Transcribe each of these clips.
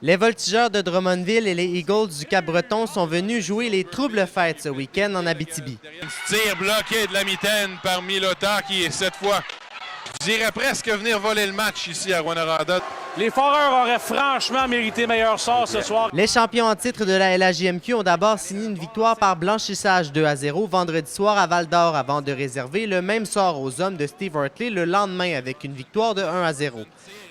Les Voltigeurs de Drummondville et les Eagles du Cap-Breton sont venus jouer les troubles fêtes ce week-end en Abitibi. Tir bloqué de la mitaine par Milota qui, cette fois, je dirais presque venir voler le match ici à Rouyn-Noranda. Les Foreurs auraient franchement mérité meilleur sort ce soir. Les champions en titre de la LHJMQ ont d'abord signé une victoire par blanchissage 2-0 vendredi soir à Val-d'Or avant de réserver le même sort aux hommes de Steve Hartley le lendemain avec une victoire de 1-0.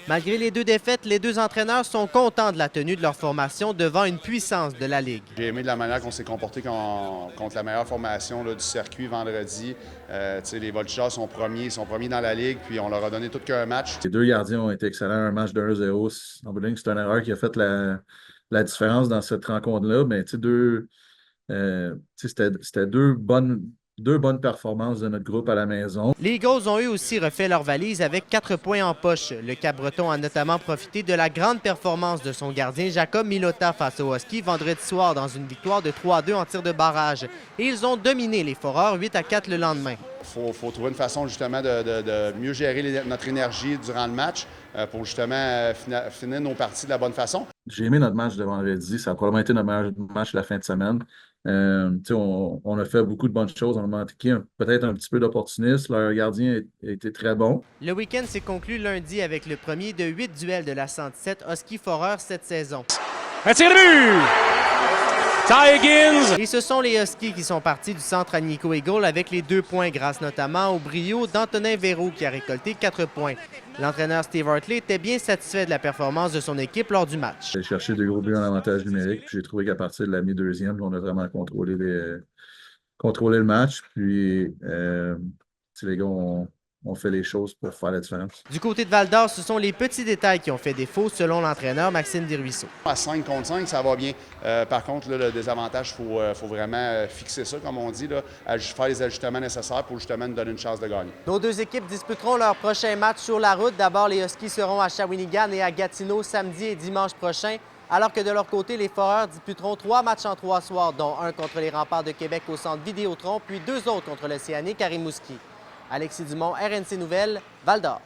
Malgré les deux défaites, les deux entraîneurs sont contents de la tenue de leur formation devant une puissance de la Ligue. J'ai aimé de la manière qu'on s'est comporté contre la meilleure formation là, du circuit vendredi. Les Voltigeurs sont premiers dans la Ligue, puis on leur a donné tout qu'un match. Les deux gardiens ont été excellents. Un match de 1-0. En bout de ligne, c'est une erreur qui a fait la différence dans cette rencontre-là. Mais c'était deux bonnes performances de notre groupe à la maison. Les Eagles ont eux aussi refait leur valise avec 4 points en poche. Le Cap-Breton a notamment profité de la grande performance de son gardien Jacob Milota face aux Huskies vendredi soir dans une victoire de 3-2 en tir de barrage. Et ils ont dominé les Foreurs 8-4 le lendemain. Il faut trouver une façon justement de mieux gérer notre énergie durant le match pour justement finir nos parties de la bonne façon. J'ai aimé notre match de vendredi. Ça a probablement été notre meilleur match de la fin de semaine. On a fait beaucoup de bonnes choses. On a manqué peut-être un petit peu d'opportunisme. Leur gardien a été très bon. Le week-end s'est conclu lundi avec le premier de 8 duels de la 117 Husky Foreurs cette saison. Un tir de but! Ty Higgins! Et ce sont les Huskies qui sont partis du centre à Nico Eagle avec les 2 points grâce notamment au brio d'Antonin Véraud qui a récolté 4 points. L'entraîneur Steve Hartley était bien satisfait de la performance de son équipe lors du match. J'ai cherché 2 gros buts en avantage numérique. J'ai trouvé qu'à partir de la mi-deuxième, on a vraiment contrôlé le match. Puis les gars ont fait les choses pour faire la différence. Du côté de Val-d'Or, ce sont les petits détails qui ont fait défaut selon l'entraîneur Maxime Desruisseaux. À 5 contre 5, ça va bien. Par contre, là, le désavantage, il faut vraiment fixer ça, comme on dit, là, faire les ajustements nécessaires pour justement nous donner une chance de gagner. Nos deux équipes disputeront leur prochain match sur la route. D'abord, les Huskies seront à Shawinigan et à Gatineau samedi et dimanche prochain, alors que de leur côté, les Foreurs disputeront 3 matchs en 3 soirs, dont un contre les Remparts de Québec au centre Vidéotron, puis 2 autres contre l'Océanique à Rimouski. Alexis Dumont, RNC Nouvelles, Val-d'Or.